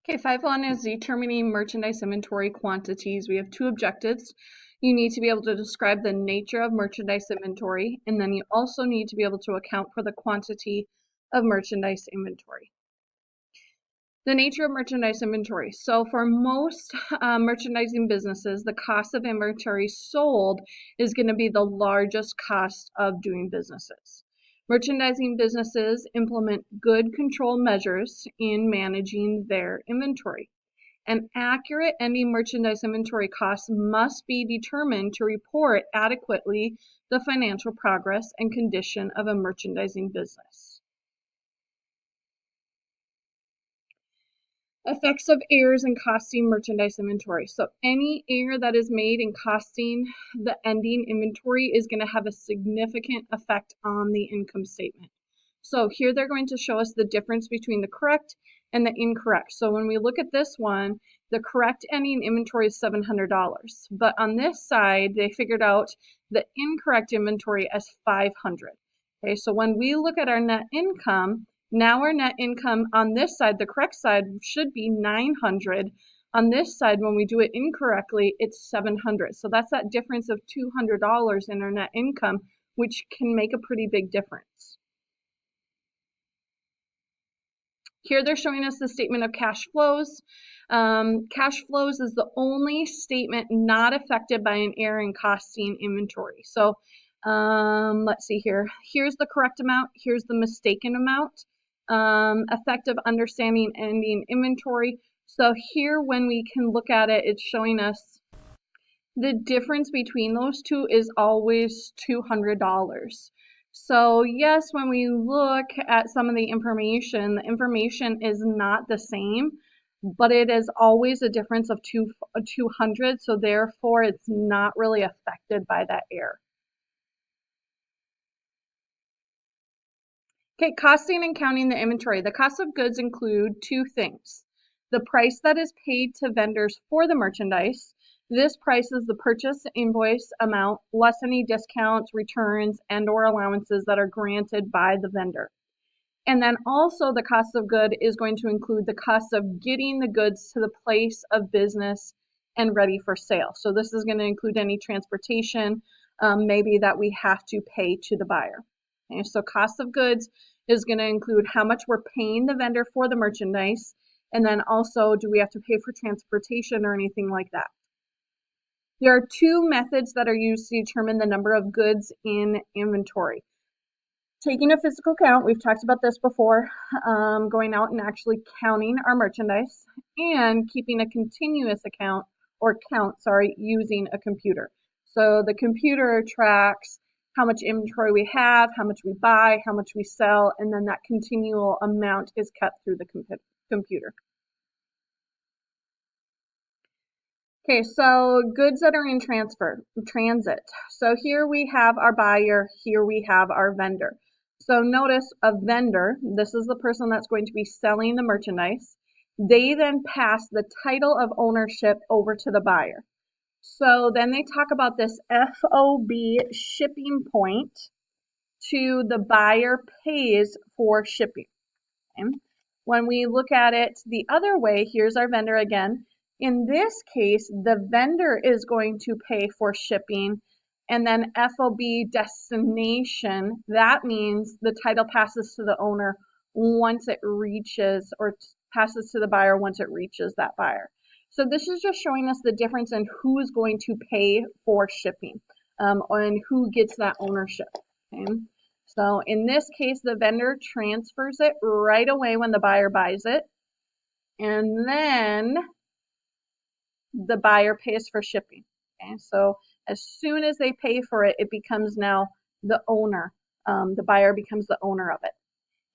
Okay, 5.1 is determining merchandise inventory quantities. We have two objectives. You need to be able to describe the nature of merchandise inventory, and then you also need to be able to account for the quantity of merchandise inventory. The nature of merchandise inventory. So for most merchandising businesses, the cost of inventory sold is going to be the largest cost of doing businesses. Merchandising businesses implement good control measures in managing their inventory. An accurate ending merchandise inventory cost must be determined to report adequately the financial progress and condition of a merchandising business. Effects of errors in costing merchandise inventory. So any error that is made in costing the ending inventory is going to have a significant effect on the income statement. So here they're going to show us the difference between the correct and the incorrect. So when we look at this one, the correct ending inventory is $700. But on this side, they figured out the incorrect inventory as $500. Okay, so when we look at our net income, now our net income on this side, the correct side, should be $900. On this side, when we do it incorrectly, it's $700. So that's that difference of $200 in our net income, which can make a pretty big difference. Here they're showing us the statement of cash flows. Cash flows is the only statement not affected by an error in costing inventory. So let's see here. Here's the correct amount. Here's the mistaken amount. Effective understanding ending inventory. So here when we can look at it, it's showing us the difference between those two is always $200. So yes, when we look at some of the information is not the same, but it is always a difference of 200, so therefore it's not really affected by that error. Okay, costing and counting the inventory. The cost of goods include two things. The price that is paid to vendors for the merchandise. This price is the purchase invoice amount less any discounts, returns, and or allowances that are granted by the vendor. And then also the cost of good is going to include the cost of getting the goods to the place of business and ready for sale. So this is going to include any transportation, maybe that we have to pay to the buyer. Okay, so cost of goods is going to include how much we're paying the vendor for the merchandise, and then also do we have to pay for transportation or anything like that. There are two methods that are used to determine the number of goods in inventory. Taking a physical count, we've talked about this before, going out and actually counting our merchandise, and keeping a continuous count using a computer. So the computer tracks how much inventory we have, how much we buy, how much we sell, and then that continual amount is kept through the computer. Okay, so goods that are in transit. So here we have our buyer, here we have our vendor. So notice a vendor, this is the person that's going to be selling the merchandise. They then pass the title of ownership over to the buyer. So then they talk about this FOB shipping point to the buyer pays for shipping. Okay? When we look at it the other way, here's our vendor again. In this case, the vendor is going to pay for shipping, and then FOB destination, that means the title passes to the owner once it reaches, or passes to the buyer once it reaches that buyer. So this is just showing us the difference in who is going to pay for shipping, and who gets that ownership. Okay? So in this case, the vendor transfers it right away when the buyer buys it, and then the buyer pays for shipping. Okay, so as soon as they pay for it, it becomes now the owner. The buyer becomes the owner of it.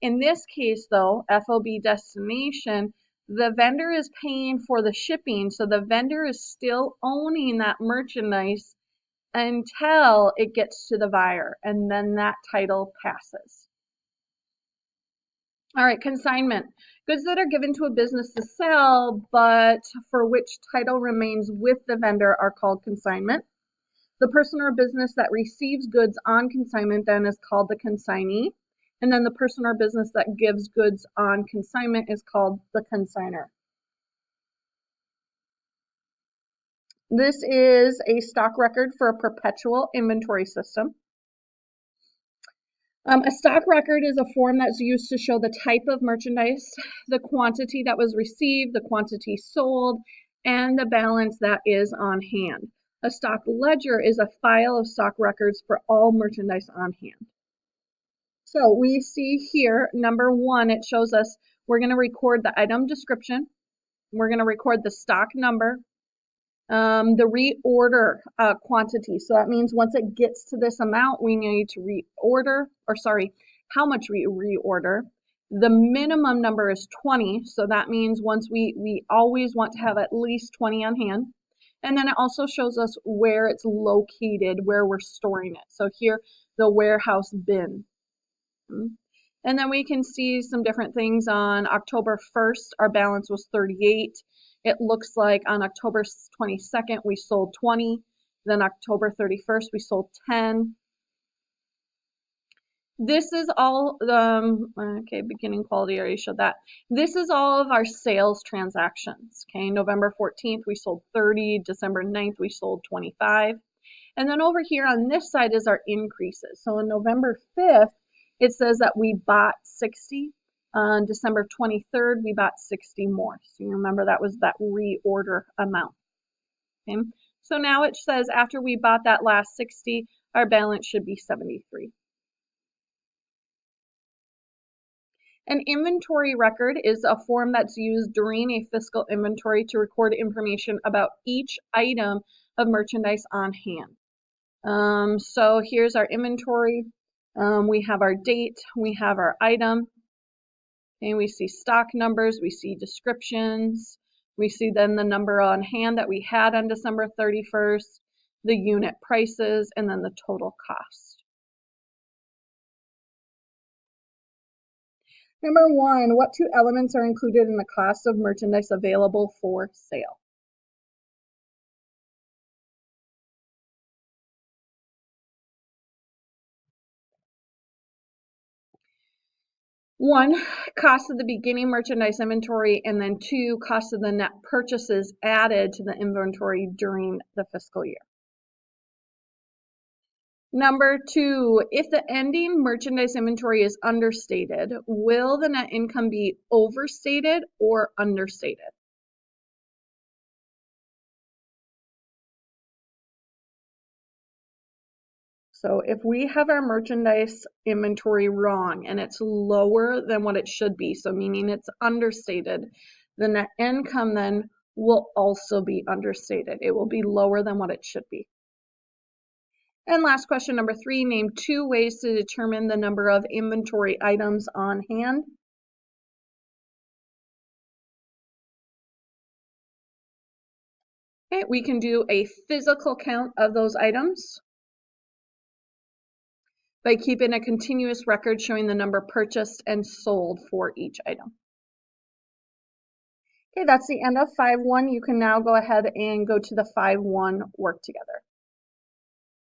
In this case, though, FOB destination, the vendor is paying for the shipping, so the vendor is still owning that merchandise until it gets to the buyer, and then that title passes. All right, consignment. Goods that are given to a business to sell, but for which title remains with the vendor are called consignment. The person or business that receives goods on consignment then is called the consignee. And then the person or business that gives goods on consignment is called the consignor. This is a stock record for a perpetual inventory system. A stock record is a form that's used to show the type of merchandise, the quantity that was received, the quantity sold, and the balance that is on hand. A stock ledger is a file of stock records for all merchandise on hand. So we see here, number one, it shows us we're going to record the item description. We're going to record the stock number, the reorder quantity. So that means once it gets to this amount, we need to reorder, or sorry, how much we reorder. The minimum number is 20. So that means once we always want to have at least 20 on hand. And then it also shows us where it's located, where we're storing it. So here, the warehouse bin. And then we can see some different things. On October 1st, our balance was 38. It looks like on October 22nd, we sold 20. Then October 31st, we sold 10. This is all, okay, beginning quality, I already showed that. This is all of our sales transactions. Okay, November 14th, we sold 30. December 9th, we sold 25. And then over here on this side is our increases. So on November 5th, it says that we bought 60. On December 23rd, we bought 60 more. So you remember that was that reorder amount. Okay. So now it says after we bought that last 60, our balance should be 73. An inventory record is a form that's used during a fiscal inventory to record information about each item of merchandise on hand. So here's our inventory. We have our date, we have our item, and we see stock numbers, we see descriptions, we see then the number on hand that we had on December 31st, the unit prices, and then the total cost. Number one, what two elements are included in the cost of merchandise available for sale? One, cost of the beginning merchandise inventory, and then two, cost of the net purchases added to the inventory during the fiscal year. Number two, if the ending merchandise inventory is understated, will the net income be overstated or understated? So if we have our merchandise inventory wrong and it's lower than what it should be, so meaning it's understated, the net income then will also be understated. It will be lower than what it should be. And last question, number three, name two ways to determine the number of inventory items on hand. Okay, we can do a physical count of those items by keeping a continuous record showing the number purchased and sold for each item. Okay, that's the end of 5.1. You can now go ahead and go to the 5.1 work together.